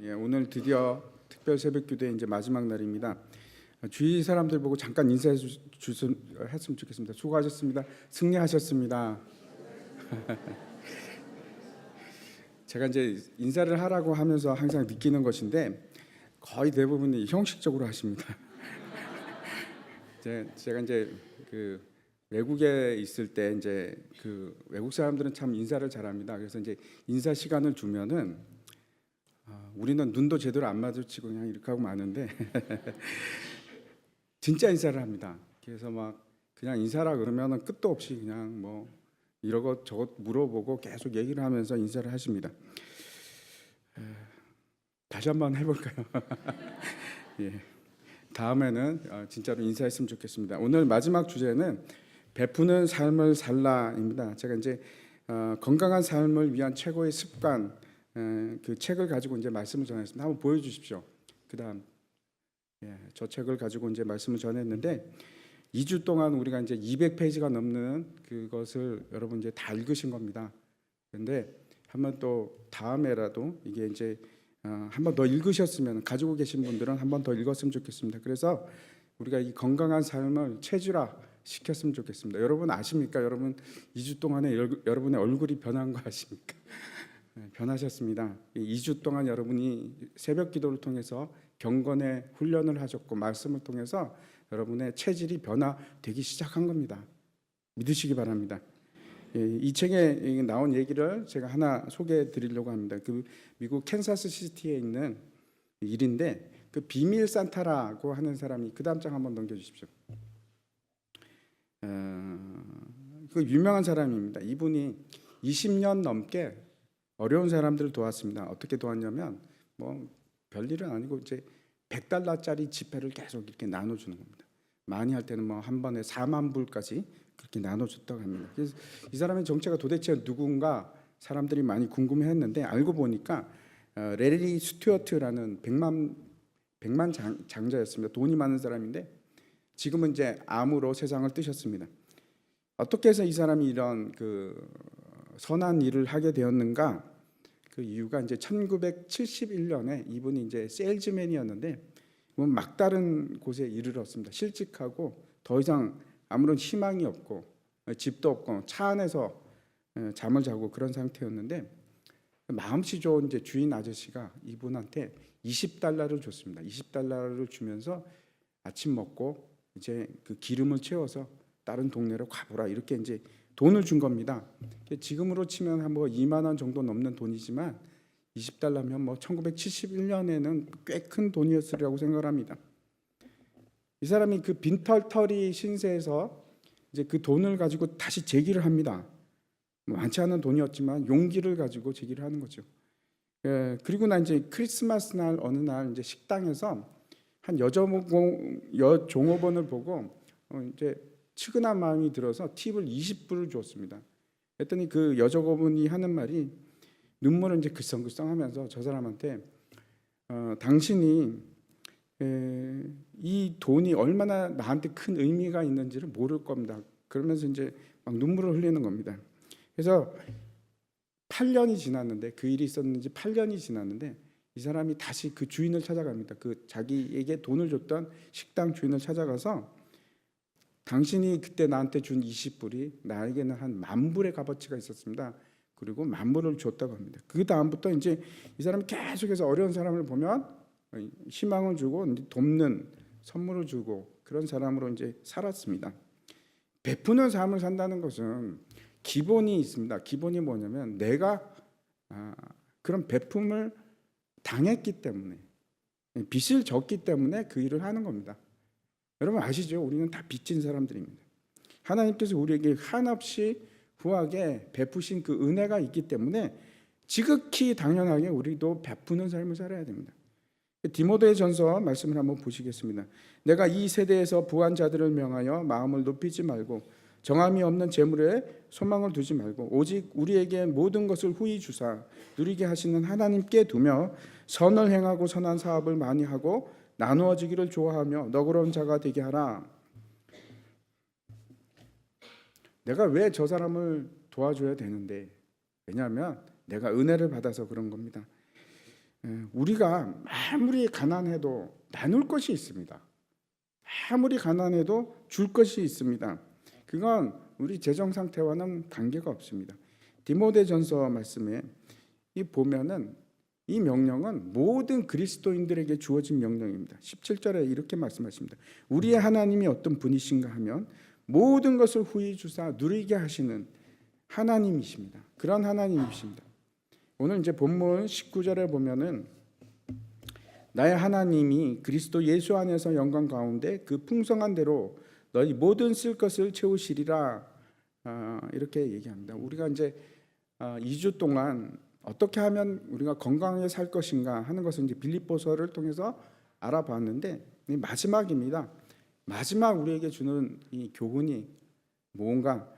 예, 오늘 드디어 특별 새벽 기도의 이제 마지막 날입니다. 주위 사람들 보고 잠깐 인사해 했으면 좋겠습니다. 수고하셨습니다. 승리하셨습니다. 제가 이제 인사를 하라고 하면서 항상 느끼는 것인데 거의 대부분이 형식적으로 하십니다. 제가 이제 그 외국에 있을 때 이제 그 외국 사람들은 참 인사를 잘합니다. 그래서 이제 인사 시간을 주면은 우리는 눈도 제대로 안 마주치고 그냥 이렇게 하고 마는데 진짜 인사를 합니다. 그래서 막 그냥 인사라 그러면은 끝도 없이 그냥 뭐 이러고 저것 물어보고 계속 얘기를 하면서 인사를 하십니다. 다시 한번 해볼까요? 예. 다음에는 진짜로 인사했으면 좋겠습니다. 오늘 마지막 주제는 베푸는 삶을 살라입니다. 제가 이제 건강한 삶을 위한 최고의 습관 그 책을 가지고 이제 말씀을 전했습니다. 한번 보여주십시오. 그다음 저 책을 가지고 이제 말씀을 전했는데 2주 동안 우리가 이제 200페이지가 넘는 그것을 여러분 이제 다 읽으신 겁니다. 그런데 한번 또 다음에라도 이게 이제 한 번 더 읽으셨으면 가지고 계신 분들은 한 번 더 읽었으면 좋겠습니다. 그래서 우리가 이 건강한 삶을 체질화 시켰으면 좋겠습니다. 여러분 아십니까? 여러분 2주 동안에 여러분의 얼굴이 변한 거 아십니까? 변하셨습니다. 2주 동안 여러분이 새벽 기도를 통해서 경건의 훈련을 하셨고 말씀을 통해서 여러분의 체질이 변화되기 시작한 겁니다. 믿으시기 바랍니다. 이 책에 나온 얘기를 제가 하나 소개해 드리려고 합니다. 그 미국 캔사스 시티에 있는 일인데 그 비밀 산타라고 하는 사람이 그 다음 장 한번 넘겨주십시오. 그 유명한 사람입니다. 이분이 20년 넘게 어려운 사람들을 도왔습니다. 어떻게 도왔냐면 뭐 별일은 아니고 이제 $100짜리 지폐를 계속 이렇게 나눠주는 겁니다. 많이 할 때는 뭐 한 번에 4만 불까지 그렇게 나눠줬다고 합니다. 그래서 이 사람의 정체가 도대체 누군가 사람들이 많이 궁금해했는데 알고 보니까 레리 스튜어트라는 백만 장자였습니다. 돈이 많은 사람인데 지금은 이제 암으로 세상을 뜨셨습니다. 어떻게 해서 이 사람이 이런 그 선한 일을 하게 되었는가? 그 이유가 이제 1971년에 이분이 이제 세일즈맨이었는데 막다른 곳에 이르렀습니다. 실직하고 더 이상 아무런 희망이 없고 집도 없고 차 안에서 잠을 자고 그런 상태였는데 마음씨 좋은 이제 주인 아저씨가 이분한테 $20를 줬습니다. $20를 주면서 아침 먹고 이제 그 기름을 채워서 다른 동네로 가보라 이렇게 이제 돈을 준 겁니다. 지금으로 치면 한 뭐 2만 원 정도 넘는 돈이지만 $20면 뭐 1971년에는 꽤 큰 돈이었으리라고 생각합니다. 이 사람이 그 빈털터리 신세에서 이제 그 돈을 가지고 다시 재기를 합니다. 많지 않은 돈이었지만 용기를 가지고 재기를 하는 거죠. 그리고 난 이제 크리스마스 날 어느 날 이제 식당에서 한 여종업원을 보고 이제 측은한 마음이 들어서 팁을 20불을 줬습니다. 그랬더니 그 여종업원이 하는 말이 눈물을 이제 글썽글썽하면서 저 사람한테 당신이 이 돈이 얼마나 나한테 큰 의미가 있는지를 모를 겁니다. 그러면서 이제 막 눈물을 흘리는 겁니다. 그래서 8년이 지났는데 그 일이 있었는지 8년이 지났는데 이 사람이 다시 그 주인을 찾아갑니다. 그 자기에게 돈을 줬던 식당 주인을 찾아가서 당신이 그때 나한테 준 20불이 나에게는 한 10,000불의 값어치가 있었습니다. 그리고 10,000불을 줬다고 합니다. 그 다음부터 이제 이 사람이 계속해서 어려운 사람을 보면 희망을 주고 돕는 선물을 주고 그런 사람으로 이제 살았습니다. 베푸는 삶을 산다는 것은 기본이 있습니다. 기본이 뭐냐면 내가 그런 베품을 당했기 때문에 빚을 졌기 때문에 그 일을 하는 겁니다. 여러분 아시죠? 우리는 다 빚진 사람들입니다. 하나님께서 우리에게 한없이 후하게 베푸신 그 은혜가 있기 때문에 지극히 당연하게 우리도 베푸는 삶을 살아야 됩니다. 디모데 전서 말씀을 한번 보시겠습니다. 내가 이 세대에서 부한 자들을 명하여 마음을 높이지 말고 정함이 없는 재물에 소망을 두지 말고 오직 우리에게 모든 것을 후히 주사 누리게 하시는 하나님께 두며 선을 행하고 선한 사업을 많이 하고 나누어지기를 좋아하며 너그러운 자가 되게 하라. 내가 왜 저 사람을 도와줘야 되는데? 왜냐하면 내가 은혜를 받아서 그런 겁니다. 우리가 아무리 가난해도 나눌 것이 있습니다. 아무리 가난해도 줄 것이 있습니다. 그건 우리 재정 상태와는 관계가 없습니다. 디모데전서 말씀에 이 보면은 이 명령은 모든 그리스도인들에게 주어진 명령입니다. 17절에 이렇게 말씀하십니다. 우리의 하나님이 어떤 분이신가 하면 모든 것을 후히 주사 누리게 하시는 하나님이십니다. 그런 하나님이십니다. 오늘 이제 본문 19절에 보면은 나의 하나님이 그리스도 예수 안에서 영광 가운데 그 풍성한 대로 너희 모든 쓸 것을 채우시리라, 이렇게 얘기합니다. 우리가 이제 2주 동안 어떻게 하면 우리가 건강하게 살 것인가 하는 것을 이제 빌립보서를 통해서 알아봤는데 마지막입니다. 마지막 우리에게 주는 이 교훈이 뭔가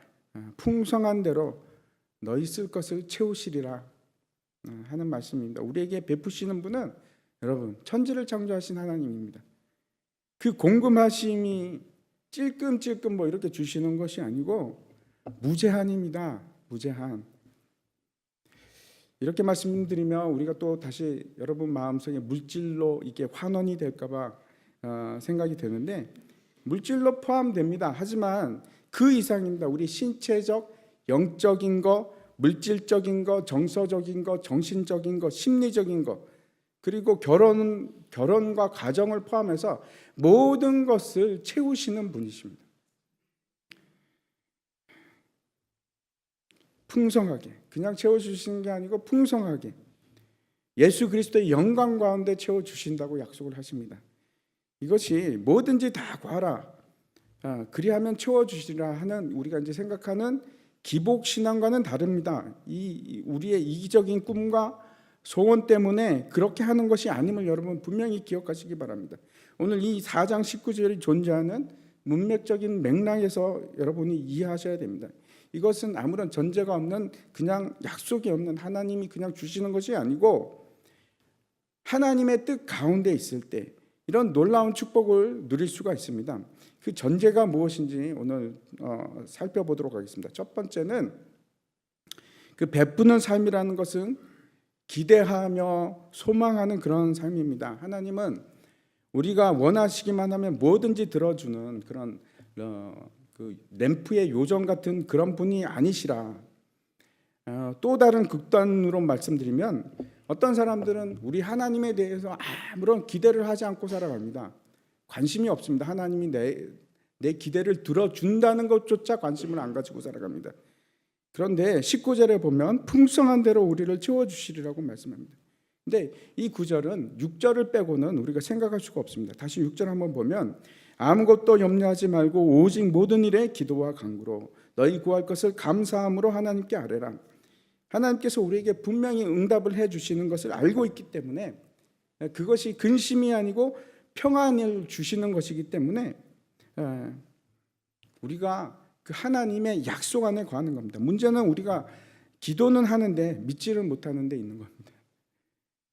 풍성한 대로 너희 쓸 것을 채우시리라 하는 말씀입니다. 우리에게 베푸시는 분은 여러분 천지를 창조하신 하나님입니다. 그 공급하심이 찔끔찔끔 뭐 이렇게 주시는 것이 아니고 무제한입니다. 무제한. 이렇게 말씀드리면 우리가 또 다시 여러분 마음속에 물질로 이게 환원이 될까봐 생각이 되는데 물질로 포함됩니다. 하지만 그 이상입니다. 우리 신체적, 영적인 거, 물질적인 거, 정서적인 거, 정신적인 거, 심리적인 거, 그리고 결혼과 가정을 포함해서 모든 것을 채우시는 분이십니다. 풍성하게, 그냥 채워주시는 게 아니고 풍성하게 예수 그리스도의 영광 가운데 채워주신다고 약속을 하십니다. 이것이 뭐든지 다 구하라, 그리하면 채워주시리라 하는 우리가 이제 생각하는 기복신앙과는 다릅니다. 이 우리의 이기적인 꿈과 소원 때문에 그렇게 하는 것이 아님을 여러분 분명히 기억하시기 바랍니다. 오늘 이 4장 19절이 존재하는 문맥적인 맥락에서 여러분이 이해하셔야 됩니다. 이것은 아무런 전제가 없는 그냥 약속이 없는 하나님이 그냥 주시는 것이 아니고 하나님의 뜻 가운데 있을 때 이런 놀라운 축복을 누릴 수가 있습니다. 그 전제가 무엇인지 오늘 살펴보도록 하겠습니다. 첫 번째는 그 베푸는 삶이라는 것은 기대하며 소망하는 그런 삶입니다. 하나님은 우리가 원하시기만 하면 뭐든지 들어주는 그런 그 램프의 요정 같은 그런 분이 아니시라. 또 다른 극단으로 말씀드리면 어떤 사람들은 우리 하나님에 대해서 아무런 기대를 하지 않고 살아갑니다. 관심이 없습니다. 하나님이 내 기대를 들어준다는 것조차 관심을 안 가지고 살아갑니다. 그런데 19절에 보면 풍성한 대로 우리를 채워주시리라고 말씀합니다. 근데 이 구절은 6절을 빼고는 우리가 생각할 수가 없습니다. 다시 6절 한번 보면 아무것도 염려하지 말고 오직 모든 일에 기도와 간구로 너희 구할 것을 감사함으로 하나님께 아뢰라. 하나님께서 우리에게 분명히 응답을 해주시는 것을 알고 있기 때문에 그것이 근심이 아니고 평안을 주시는 것이기 때문에 우리가 그 하나님의 약속 안에 거하는 겁니다. 문제는 우리가 기도는 하는데 믿지를 못하는 데 있는 겁니다.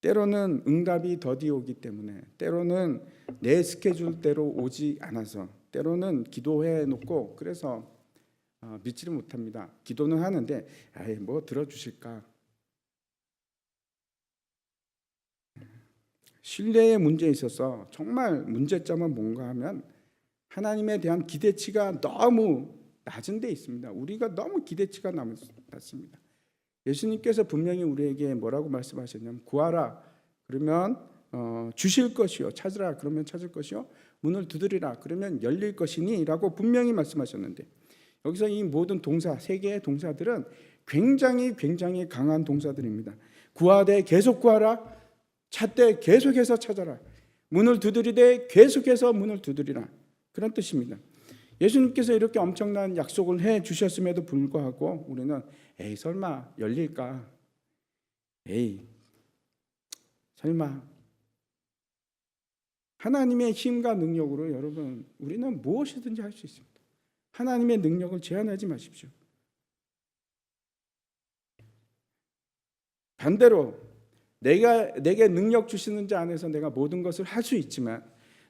때로는 응답이 더디 오기 때문에, 때로는 내 스케줄대로 오지 않아서, 때로는 기도해 놓고 그래서 믿지를 못합니다. 기도는 하는데 뭐 들어주실까? 신뢰의 문제에 있어서 정말 문제점은 뭔가 하면 하나님에 대한 기대치가 너무 낮은 데 있습니다. 우리가 너무 기대치가 낮습니다. 예수님께서 분명히 우리에게 뭐라고 말씀하셨냐면 구하라 그러면 주실 것이요, 찾으라 그러면 찾을 것이요, 문을 두드리라 그러면 열릴 것이니 라고 분명히 말씀하셨는데 여기서 이 모든 동사, 세 개의 동사들은 굉장히 강한 동사들입니다. 구하되 계속 구하라, 찾되 계속해서 찾아라, 문을 두드리되 계속해서 문을 두드리라, 그런 뜻입니다. 예수님께서 이렇게 엄청난 약속을 해 주셨음에도 불구하고 우리는 에이 설마 열릴까? 에이 설마. 하나님의 힘과 능력으로 여러분 우리는 무엇이든지 할 수 있습니다. 하나님의 능력을 제한하지 마십시오. 반대로 내게 능력 주시는 자 안에서 내가 모든 것을 할 수 있지만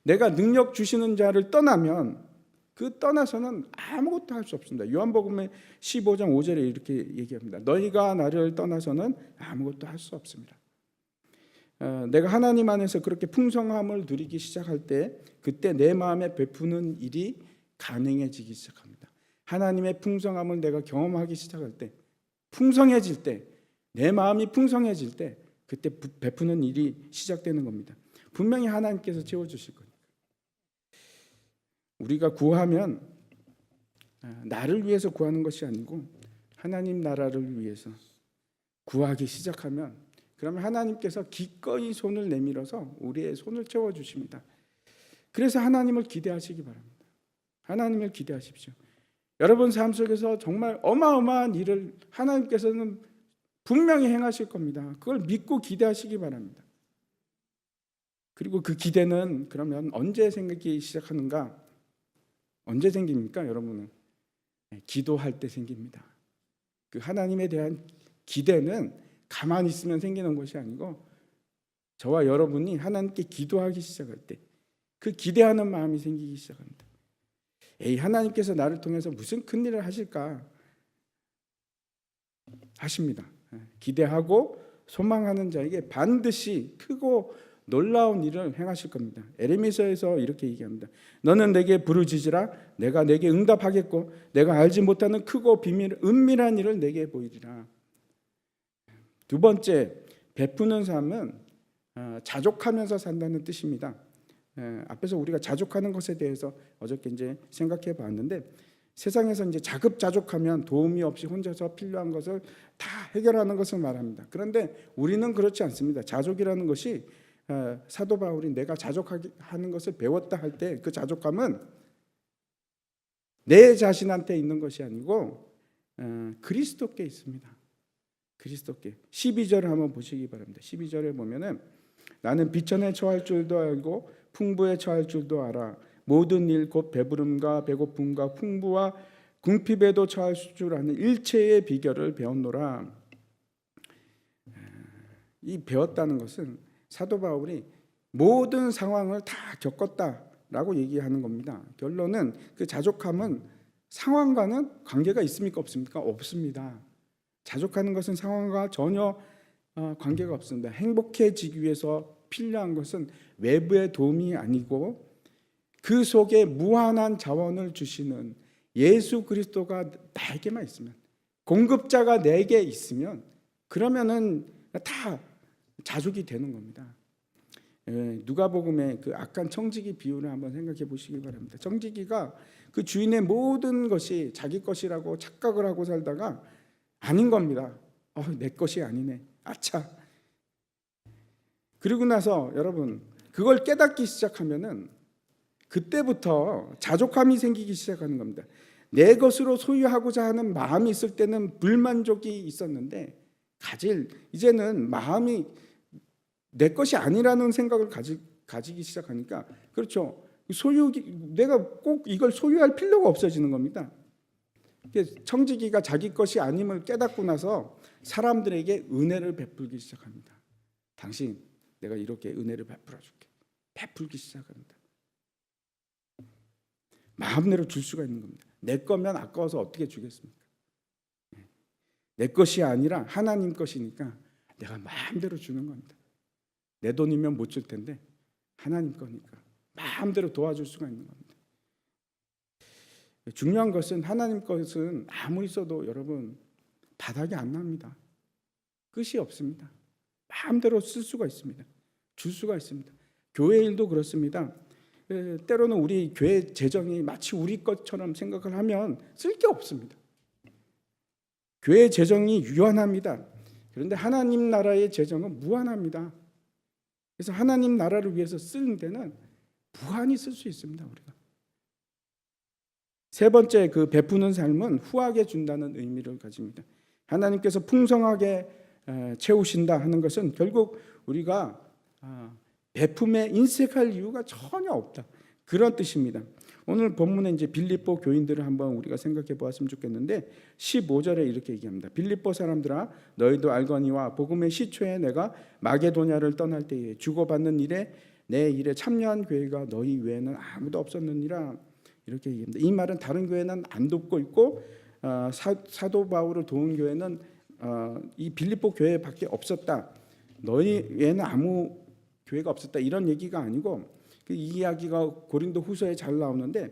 내가 능력 주시는 자를 떠나면 그 떠나서는 아무것도 할 수 없습니다. 요한복음의 15장 5절에 이렇게 얘기합니다. 너희가 나를 떠나서는 아무것도 할 수 없습니다. 내가 하나님 안에서 그렇게 풍성함을 누리기 시작할 때 그때 내 마음에 베푸는 일이 가능해지기 시작합니다. 하나님의 풍성함을 내가 경험하기 시작할 때, 풍성해질 때, 내 마음이 풍성해질 때 그때 베푸는 일이 시작되는 겁니다. 분명히 하나님께서 채워주실 거니까. 우리가 구하면 나를 위해서 구하는 것이 아니고 하나님 나라를 위해서 구하기 시작하면 그러면 하나님께서 기꺼이 손을 내밀어서 우리의 손을 채워주십니다. 그래서 하나님을 기대하시기 바랍니다. 하나님을 기대하십시오. 여러분 삶 속에서 정말 어마어마한 일을 하나님께서는 분명히 행하실 겁니다. 그걸 믿고 기대하시기 바랍니다. 그리고 그 기대는 그러면 언제 생기기 시작하는가? 언제 생깁니까, 여러분은? 기도할 때 생깁니다. 그 하나님에 대한 기대는 가만히 있으면 생기는 것이 아니고 저와 여러분이 하나님께 기도하기 시작할 때 그 기대하는 마음이 생기기 시작합니다. 하나님께서 나를 통해서 무슨 큰일을 하실까? 하십니다. 기대하고 소망하는 자에게 반드시 크고 놀라운 일을 행하실 겁니다. 에레미야서에서 이렇게 얘기합니다. 너는 내게 부르짖으라 내가 내게 응답하겠고 내가 알지 못하는 크고 은밀한 일을 내게 보이리라. 두 번째, 베푸는 삶은 자족하면서 산다는 뜻입니다. 앞에서 우리가 자족하는 것에 대해서 어저께 이제 생각해 봤는데 세상에서 이제 자급자족하면 도움이 없이 혼자서 필요한 것을 다 해결하는 것을 말합니다. 그런데 우리는 그렇지 않습니다. 자족이라는 것이 사도 바울이 내가 자족하는 것을 배웠다 할 때 그 자족함은 내 자신한테 있는 것이 아니고 그리스도께 있습니다. 그리스도께. 12절을 한번 보시기 바랍니다. 12절에 보면은 나는 비천에 처할 줄도 알고 풍부에 처할 줄도 알아. 모든 일 곧 배부름과 배고픔과 풍부와 궁핍에도 처할 줄 아는 일체의 비결을 배웠노라. 이 배웠다는 것은 사도 바울이 모든 상황을 다 겪었다라고 얘기하는 겁니다. 결론은 그 자족함은 상황과는 관계가 있습니까? 없습니까? 없습니다. 자족하는 것은 상황과 전혀 관계가 없습니다. 행복해지기 위해서 필요한 것은 외부의 도움이 아니고 그 속에 무한한 자원을 주시는 예수 그리스도가 나에게만 있으면, 공급자가 내게 있으면 그러면은 다 자족이 되는 겁니다. 누가복음의 그 악한 청지기 비유를 한번 생각해 보시기 바랍니다. 청지기가 그 주인의 모든 것이 자기 것이라고 착각을 하고 살다가 아닌 겁니다. 내 것이 아니네. 아차. 그리고 나서 여러분 그걸 깨닫기 시작하면은 그때부터 자족함이 생기기 시작하는 겁니다. 내 것으로 소유하고자 하는 마음이 있을 때는 불만족이 있었는데 이제는 마음이 내 것이 아니라는 생각을 가지기 시작하니까 그렇죠. 내가 꼭 이걸 소유할 필요가 없어지는 겁니다. 청지기가 자기 것이 아님을 깨닫고 나서 사람들에게 은혜를 베풀기 시작합니다. 당신 내가 이렇게 은혜를 베풀어줄게. 베풀기 시작합니다. 마음대로 줄 수가 있는 겁니다. 내 거면 아까워서 어떻게 주겠습니까? 내 것이 아니라 하나님 것이니까 내가 마음대로 주는 겁니다. 내 돈이면 못 줄 텐데 하나님 거니까 마음대로 도와줄 수가 있는 겁니다. 중요한 것은 하나님 것은 아무리 써도 여러분 바닥이 안 납니다. 끝이 없습니다. 마음대로 쓸 수가 있습니다. 줄 수가 있습니다. 교회 일도 그렇습니다. 때로는 우리 교회 재정이 마치 우리 것처럼 생각을 하면 쓸 게 없습니다. 교회 재정이 유한합니다. 그런데 하나님 나라의 재정은 무한합니다. 그래서 하나님 나라를 위해서 쓰는 데는 무한히 쓸 수 있습니다. 우리가. 세 번째, 그 베푸는 삶은 후하게 준다는 의미를 가집니다. 하나님께서 풍성하게 채우신다 하는 것은 결국 우리가 베품에 인색할 이유가 전혀 없다, 그런 뜻입니다. 오늘 본문에 이제 빌립보 교인들을 한번 우리가 생각해 보았으면 좋겠는데 15절에 이렇게 얘기합니다. 빌립보 사람들아 너희도 알거니와 복음의 시초에 내가 마게도냐를 떠날 때에 주고받는 일에 내 일에 참여한 교회가 너희 외에는 아무도 없었느니라, 이렇게 얘기합니다. 이 말은 다른 교회는 안 돕고 있고 사도 바울을 도운 교회는 이 빌립보 교회밖에 없었다. 너희에는 아무 교회가 없었다 이런 얘기가 아니고 그 이야기가 고린도 후서에 잘 나오는데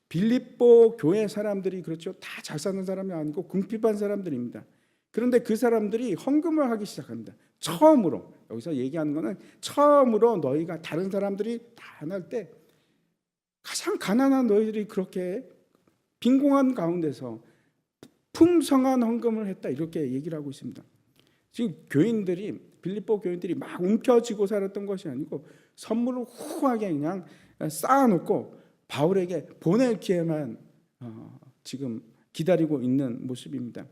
빌립보 교회 사람들이 그렇죠. 다 잘 사는 사람이 아니고 궁핍한 사람들입니다. 그런데 그 사람들이 헌금을 하기 시작합니다. 처음으로 여기서 얘기하는 거는 처음으로 너희가 다른 사람들이 다 안 할 때 가장 가난한 너희들이 그렇게 빈공한 가운데서 풍성한 헌금을 했다 이렇게 얘기를 하고 있습니다. 지금 교인들이 빌립보 교인들이 막 움켜쥐고 살았던 것이 아니고 선물을 후하게 그냥 쌓아놓고 바울에게 보낼 기회만 지금 기다리고 있는 모습입니다.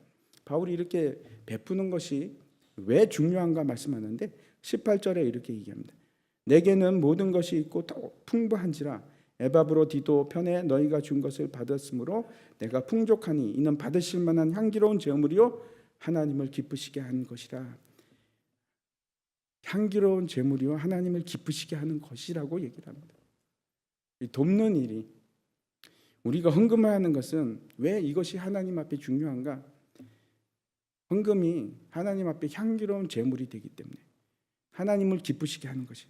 바울이 이렇게 베푸는 것이 왜 중요한가 말씀하는데 18절에 이렇게 얘기합니다. 내게는 모든 것이 있고 더 풍부한지라 에바브로 디도 편에 너희가 준 것을 받았으므로 내가 풍족하니 이는 받으실 만한 향기로운 제물이요 하나님을 기쁘시게 하는 것이라. 향기로운 제물이요 하나님을 기쁘시게 하는 것이라고 얘기를 합니다. 이 돕는 일이 우리가 헌금을 하는 것은 왜 이것이 하나님 앞에 중요한가? 헌금이 하나님 앞에 향기로운 제물이 되기 때문에 하나님을 기쁘시게 하는 것이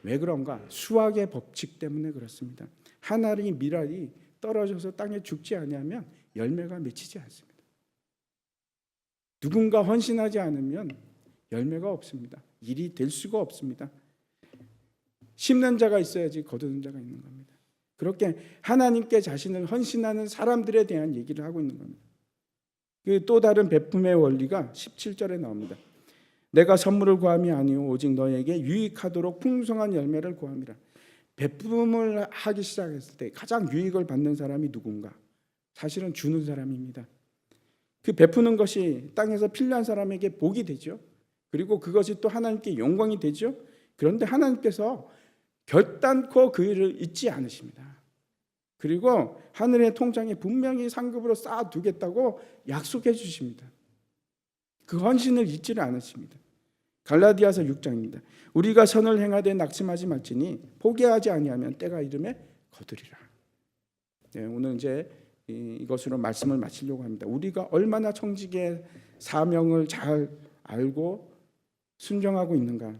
왜 그런가? 수학의 법칙 때문에 그렇습니다. 한 알이 밀알이 떨어져서 땅에 죽지 아니하면 열매가 맺히지 않습니다. 누군가 헌신하지 않으면 열매가 없습니다. 일이 될 수가 없습니다. 심는 자가 있어야지 거두는 자가 있는 겁니다. 그렇게 하나님께 자신을 헌신하는 사람들에 대한 얘기를 하고 있는 겁니다. 그 또 다른 베품의 원리가 17절에 나옵니다. 내가 선물을 구함이 아니오 오직 너에게 유익하도록 풍성한 열매를 구함이라. 베품을 하기 시작했을 때 가장 유익을 받는 사람이 누군가? 사실은 주는 사람입니다. 그 베푸는 것이 땅에서 필요한 사람에게 복이 되죠. 그리고 그것이 또 하나님께 영광이 되죠. 그런데 하나님께서 결단코 그 일을 잊지 않으십니다. 그리고 하늘의 통장에 분명히 상급으로 쌓아두겠다고 약속해 주십니다. 그 헌신을 잊지를 않으십니다. 갈라디아서 6장입니다. 우리가 선을 행하되 낙심하지 말지니 포기하지 아니하면 때가 이르매 거두리라. 네, 오늘 이제 이것으로 말씀을 마치려고 합니다. 우리가 얼마나 청지기의 사명을 잘 알고 순종하고 있는가.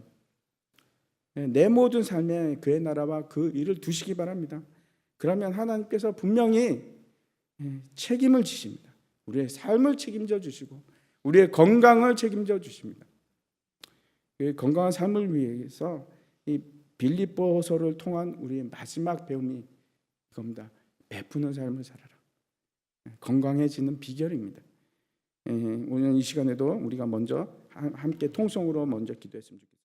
내 모든 삶에 그의 나라와 그 일을 두시기 바랍니다. 그러면 하나님께서 분명히 책임을 지십니다. 우리의 삶을 책임져 주시고 우리의 건강을 책임져 주십니다. 그 건강한 삶을 위해서 이 빌립보서를 통한 우리의 마지막 배움이 이겁니다. 베푸는 삶을 살아라. 건강해지는 비결입니다. 오늘 이 시간에도 우리가 먼저 함께 통성으로 먼저 기도했으면 좋겠습니다.